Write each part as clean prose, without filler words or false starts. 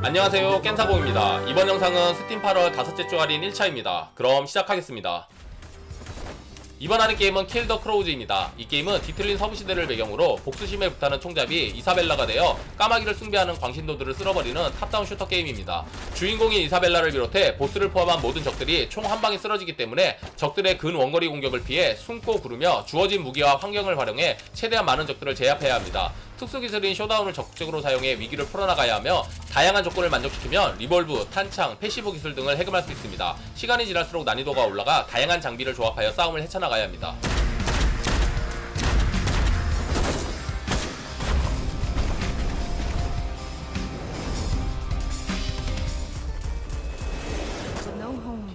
안녕하세요, 깬사공입니다. 이번 영상은 스팀 8월 5째 주 할인 1차입니다. 그럼 시작하겠습니다. 이번 하는 게임은 킬 더 크로우즈입니다. 이 게임은 뒤틀린 서부시대를 배경으로 복수심에 불타는 총잡이 이사벨라가 되어 까마귀를 숭배하는 광신도들을 쓸어버리는 탑다운 슈터 게임입니다. 주인공인 이사벨라를 비롯해 보스를 포함한 모든 적들이 총 한 방에 쓰러지기 때문에 적들의 근 원거리 공격을 피해 숨고 구르며 주어진 무기와 환경을 활용해 최대한 많은 적들을 제압해야 합니다. 특수기술인 쇼다운을 적극적으로 사용해 위기를 풀어나가야 하며 다양한 조건을 만족시키면 리볼브, 탄창, 패시브 기술 등을 해금할 수 있습니다. 시간이 지날수록 난이도가 올라가 다양한 장비를 조합하여 싸움을 헤쳐나가야 합니다.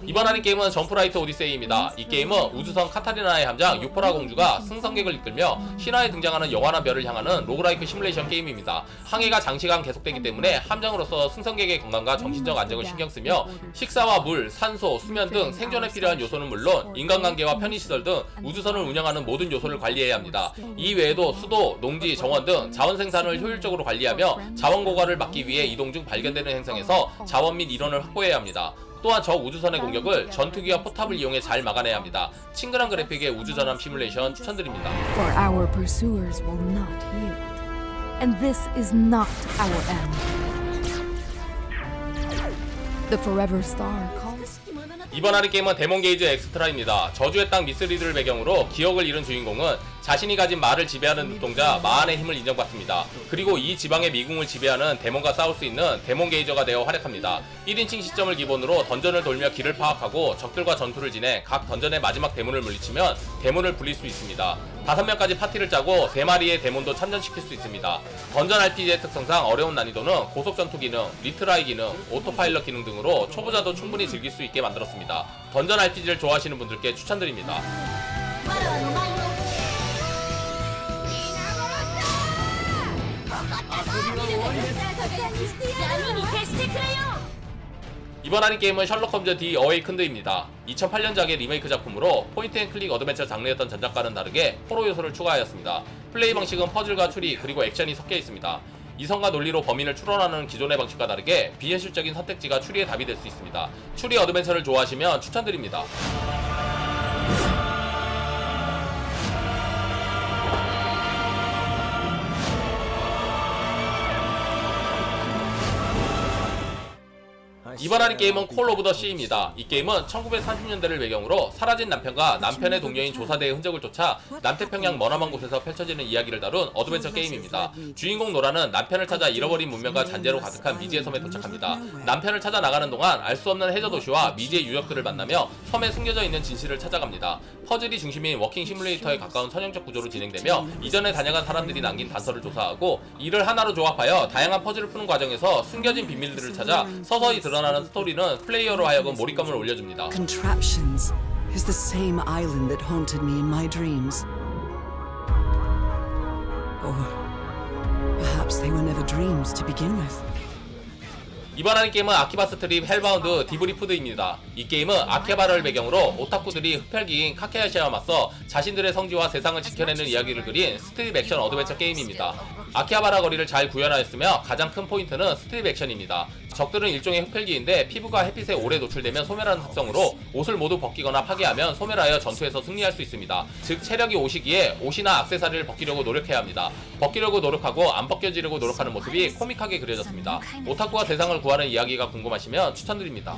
이번 하는 게임은 점프라이트 오디세이입니다. 이 게임은 우주선 카타리나의 함장 유포라 공주가 승성객을 이끌며 신화에 등장하는 영원한 별을 향하는 로그라이크 시뮬레이션 게임입니다. 항해가 장시간 계속되기 때문에 함장으로서 승성객의 건강과 정신적 안정을 신경쓰며 식사와 물, 산소, 수면 등 생존에 필요한 요소는 물론 인간관계와 편의시설 등 우주선을 운영하는 모든 요소를 관리해야 합니다. 이 외에도 수도, 농지, 정원 등 자원 생산을 효율적으로 관리하며 자원 고갈을 막기 위해 이동 중 발견되는 행성에서 자원 및 인원을 확보해야 합니다. 또한 적 우주선의 공격을 전투기와 포탑을 이용해 잘 막아내야 합니다. 친근한 그래픽의 우주전함 시뮬레이션 추천드립니다. For our pursuers will not yield, and this is not our end. The Forever Star calls. 이번 하는 게임은 데몬 게이즈 엑스트라입니다. 저주의 땅 미스리드를 배경으로 기억을 잃은 주인공은 자신이 가진 마를 지배하는 눈동자 마안의 힘을 인정받습니다. 그리고 이 지방의 미궁을 지배하는 데몬과 싸울 수 있는 데몬 게이저가 되어 활약합니다. 1인칭 시점을 기본으로 던전을 돌며 길을 파악하고 적들과 전투를 진행 각 던전의 마지막 데몬을 물리치면 데몬을 불릴 수 있습니다. 5명까지 파티를 짜고 3마리의 데몬도 참전시킬 수 있습니다. 던전 RPG의 특성상 어려운 난이도는 고속 전투 기능, 리트라이 기능, 오토파일럿 기능 등으로 초보자도 충분히 즐길 수 있게 만들었습니다. 던전 RPG를 좋아하시는 분들께 추천드립니다. 이번 할인 게임은 셜록 홈즈 디 어웨이큰드입니다. 2008년작의 리메이크 작품으로 포인트앤클릭 어드벤처 장르였던 전작과는 다르게 호러 요소를 추가하였습니다. 플레이 방식은 퍼즐과 추리 그리고 액션이 섞여 있습니다. 이성과 논리로 범인을 추론하는 기존의 방식과 다르게 비현실적인 선택지가 추리의 답이 될 수 있습니다. 추리 어드벤처를 좋아하시면 추천드립니다. 이번 하는 게임은 콜 오브 더 시입니다. 이 게임은 1940년대를 배경으로 사라진 남편과 남편의 동료인 조사대의 흔적을 쫓아 남태평양 머나먼 곳에서 펼쳐지는 이야기를 다룬 어드벤처 게임입니다. 주인공 노라는 남편을 찾아 잃어버린 문명과 잔재로 가득한 미지의 섬에 도착합니다. 남편을 찾아 나가는 동안 알 수 없는 해저 도시와 미지의 유적들을 만나며 섬에 숨겨져 있는 진실을 찾아갑니다. 퍼즐이 중심인 워킹 시뮬레이터에 가까운 선형적 구조로 진행되며 이전에 다녀간 사람들이 남긴 단서를 조사하고 이를 하나로 조합하여 다양한 퍼즐을 푸는 과정에서 숨겨진 비밀들을 찾아 서서히 드러나는 스토리는 플레이어로 하여금 몰입감을 올려줍니다. Contraptions is the same island that haunted me in my dreams. Or perhaps they were never dreams to begin with. 이번 하는 게임은 아키바 스트립 헬바운드 디브리푸드입니다. 이 게임은 아케바라를 배경으로 오타쿠들이 흡혈기인 카케야시와 맞서 자신들의 성지와 세상을 지켜내는 이야기를 그린 스트립 액션 어드벤처 게임입니다. 아키하바라 거리를 잘 구현하였으며 가장 큰 포인트는 스트립 액션입니다. 적들은 일종의 흡혈기인데 피부가 햇빛에 오래 노출되면 소멸하는 특성으로 옷을 모두 벗기거나 파괴하면 소멸하여 전투에서 승리할 수 있습니다. 즉 체력이 5이기에 옷이나 액세서리를 벗기려고 노력해야 합니다. 벗기려고 노력하고 안 벗겨지려고 노력하는 모습이 코믹하게 그려졌습니다. 오타쿠가 세상을 구하는 이야기가 궁금하시면 추천드립니다.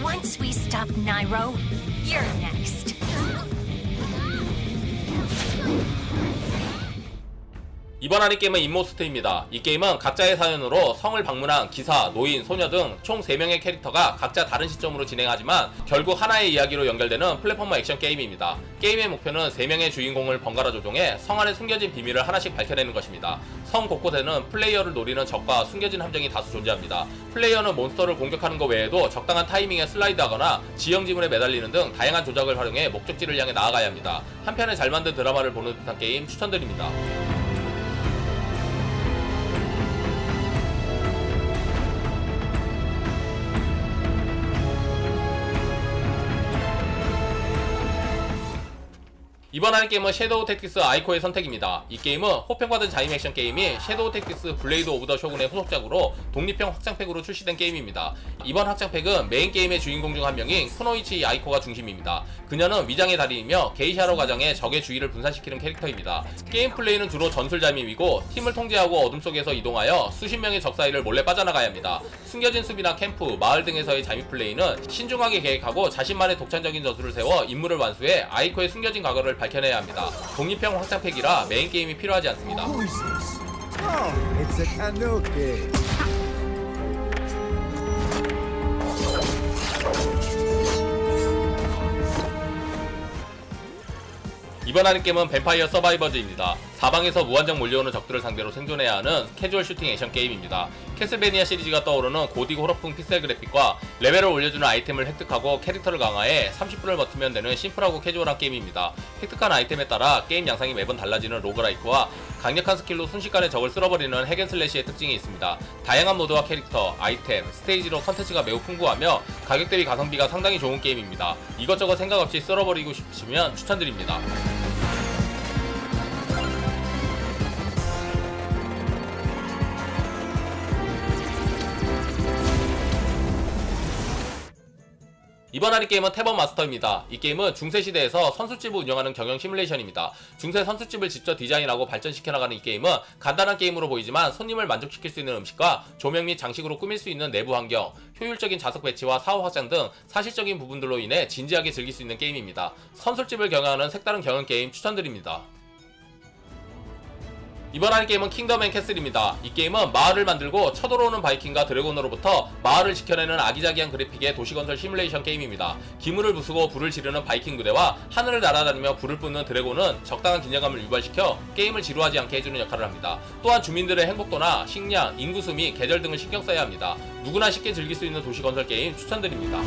Once we stop Nairo, you're next. 이번 하는 게임은 인모스트입니다. 이 게임은 각자의 사연으로 성을 방문한 기사, 노인, 소녀 등 총 3명의 캐릭터가 각자 다른 시점으로 진행하지만 결국 하나의 이야기로 연결되는 플랫포머 액션 게임입니다. 게임의 목표는 3명의 주인공을 번갈아 조종해 성 안에 숨겨진 비밀을 하나씩 밝혀내는 것입니다. 성 곳곳에는 플레이어를 노리는 적과 숨겨진 함정이 다수 존재합니다. 플레이어는 몬스터를 공격하는 것 외에도 적당한 타이밍에 슬라이드하거나 지형 지문에 매달리는 등 다양한 조작을 활용해 목적지를 향해 나아가야 합니다. 한편의 잘 만든 드라마를 보는 듯한 게임 추천드립니다. 이번 하는 게임은 섀도우 택티스 아이코의 선택입니다. 이 게임은 호평받은 자임 액션 게임인 섀도우 택티스 블레이드 오브 더 쇼군의 후속작으로 독립형 확장팩으로 출시된 게임입니다. 이번 확장팩은 메인 게임의 주인공 중 한 명인 쿠노이치 아이코가 중심입니다. 그녀는 위장의 달인이며 게이샤로 가정해 적의 주의를 분산시키는 캐릭터입니다. 게임 플레이는 주로 전술 잠입이고 팀을 통제하고 어둠 속에서 이동하여 수십 명의 적 사이를 몰래 빠져나가야 합니다. 숨겨진 숲이나 캠프, 마을 등에서의 잠입 플레이는 신중하게 계획하고 자신만의 독창적인 전술을 세워 임무를 완수해 아이코의 숨겨진 과거를 밝혀내야 합니다. 독립형 확장팩이라 메인 게임이 필요하지 않습니다. Who is this? Oh, it's a Tanuki. 이번 하는 게임은 뱀파이어 서바이버즈입니다. 사방에서 무한정 몰려오는 적들을 상대로 생존해야 하는 캐주얼 슈팅 액션 게임입니다. 캐슬베니아 시리즈가 떠오르는 고딕 호러풍 픽셀 그래픽과 레벨을 올려주는 아이템을 획득하고 캐릭터를 강화해 30분을 버티면 되는 심플하고 캐주얼한 게임입니다. 획득한 아이템에 따라 게임 양상이 매번 달라지는 로그라이크와 강력한 스킬로 순식간에 적을 쓸어버리는 핵앤슬래시의 특징이 있습니다. 다양한 모드와 캐릭터, 아이템, 스테이지로 컨텐츠가 매우 풍부하며 가격 대비 가성비가 상당히 좋은 게임입니다. 이것저것 생각 없이 쓸어버리고 싶으시면 추천드립니다. 이번 하는 게임은 태번 마스터입니다. 이 게임은 중세시대에서 선술집을 운영하는 경영 시뮬레이션입니다. 중세 선술집을 직접 디자인하고 발전시켜 나가는 이 게임은 간단한 게임으로 보이지만 손님을 만족시킬 수 있는 음식과 조명 및 장식으로 꾸밀 수 있는 내부 환경, 효율적인 좌석 배치와 사후 확장 등 사실적인 부분들로 인해 진지하게 즐길 수 있는 게임입니다. 선술집을 경영하는 색다른 경영 게임 추천드립니다. 이번 하는 게임은 킹덤 앤 캐슬입니다. 이 게임은 마을을 만들고 쳐들어오는 바이킹과 드래곤으로부터 마을을 지켜내는 아기자기한 그래픽의 도시건설 시뮬레이션 게임입니다. 기물을 부수고 불을 지르는 바이킹 부대와 하늘을 날아다니며 불을 뿜는 드래곤은 적당한 긴장감을 유발시켜 게임을 지루하지 않게 해주는 역할을 합니다. 또한 주민들의 행복도나 식량, 인구수 및 계절 등을 신경 써야 합니다. 누구나 쉽게 즐길 수 있는 도시건설 게임 추천드립니다.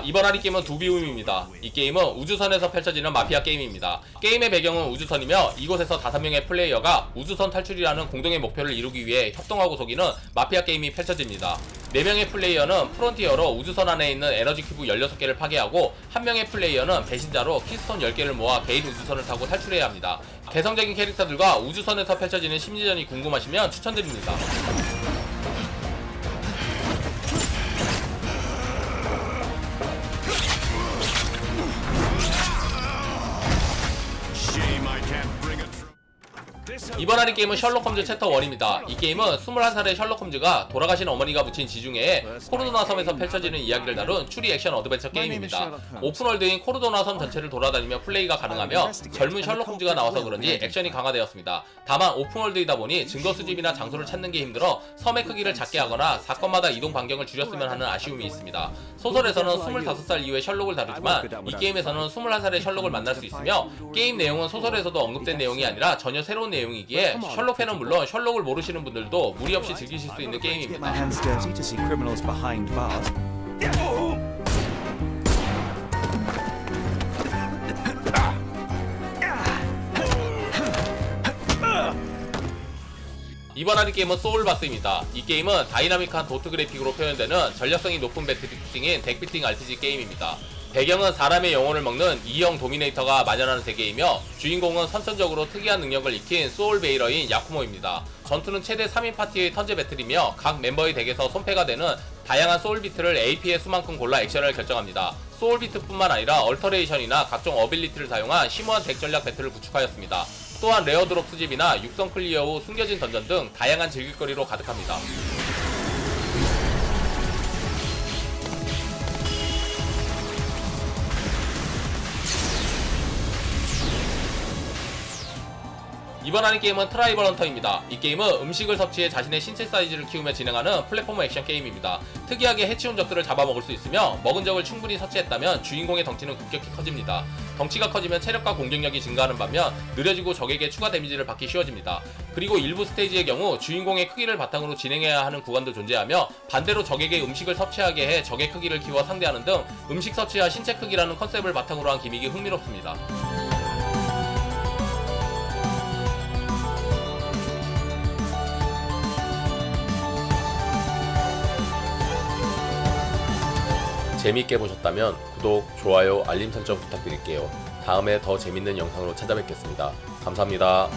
이번 하는 게임은 두비움입니다. 이 게임은 우주선에서 펼쳐지는 마피아 게임입니다. 게임의 배경은 우주선이며 이곳에서 5명의 플레이어가 우주선 탈출이라는 공동의 목표를 이루기 위해 협동하고 속이는 마피아 게임이 펼쳐집니다. 4명의 플레이어는 프론티어로 우주선 안에 있는 에너지 큐브 16개를 파괴하고 1명의 플레이어는 배신자로 키스톤 10개를 모아 개인 우주선을 타고 탈출해야 합니다. 개성적인 캐릭터들과 우주선에서 펼쳐지는 심리전이 궁금하시면 추천드립니다. 이번 하는 게임은 셜록 홈즈 챕터 1입니다. 이 게임은 21살의 셜록 홈즈가 돌아가신 어머니가 묻힌 지중해에 코르도나 섬에서 펼쳐지는 이야기를 다룬 추리 액션 어드벤처 게임입니다. 오픈월드인 코르도나 섬 전체를 돌아다니며 플레이가 가능하며 젊은 셜록 홈즈가 나와서 그런지 액션이 강화되었습니다. 다만 오픈월드이다 보니 증거 수집이나 장소를 찾는 게 힘들어 섬의 크기를 작게 하거나 사건마다 이동 반경을 줄였으면 하는 아쉬움이 있습니다. 소설에서는 25살 이후의 셜록을 다루지만 이 게임에서는 21살의 셜록을 만날 수 있으며 게임 내용은 소설에서도 언급된 내용이 아니라 전혀 새로운 내용이기에 셜록 팬은 물론 셜록을 모르시는 분들도 무리 없이 즐기실 수 있는 게임입니다. My hands dirty to see criminals behind bars. 이번 하는 게임은 소울바스입니다. 이 게임은 다이나믹한 도트 그래픽으로 표현되는 전략성이 높은 배틀 특징인 덱빌딩 RPG 게임입니다. 배경은 사람의 영혼을 먹는 E형 도미네이터가 만연하는 세계이며 주인공은 선천적으로 특이한 능력을 익힌 소울베이러인 야쿠모입니다. 전투는 최대 3인 파티의 턴제 배틀이며 각 멤버의 덱에서 손패가 되는 다양한 소울비트를 AP의 수만큼 골라 액션을 결정합니다. 소울비트뿐만 아니라 얼터레이션이나 각종 어빌리티를 사용한 심오한 덱 전략 배틀을 구축하였습니다. 또한 레어드롭 수집이나 육성 클리어 후 숨겨진 던전 등 다양한 즐길거리로 가득합니다. 이번 하는 게임은 트라이벌 헌터입니다. 이 게임은 음식을 섭취해 자신의 신체 사이즈를 키우며 진행하는 플랫포머 액션 게임입니다. 특이하게 해치운 적들을 잡아먹을 수 있으며 먹은 적을 충분히 섭취했다면 주인공의 덩치는 급격히 커집니다. 덩치가 커지면 체력과 공격력이 증가하는 반면 느려지고 적에게 추가 데미지를 받기 쉬워집니다. 그리고 일부 스테이지의 경우 주인공의 크기를 바탕으로 진행해야 하는 구간도 존재하며 반대로 적에게 음식을 섭취하게 해 적의 크기를 키워 상대하는 등 음식 섭취와 신체 크기라는 컨셉을 바탕으로 한 기믹이 흥미롭습니다. 재미있게 보셨다면 구독, 좋아요, 알림 설정 부탁드릴게요. 다음에 더 재밌는 영상으로 찾아뵙겠습니다. 감사합니다.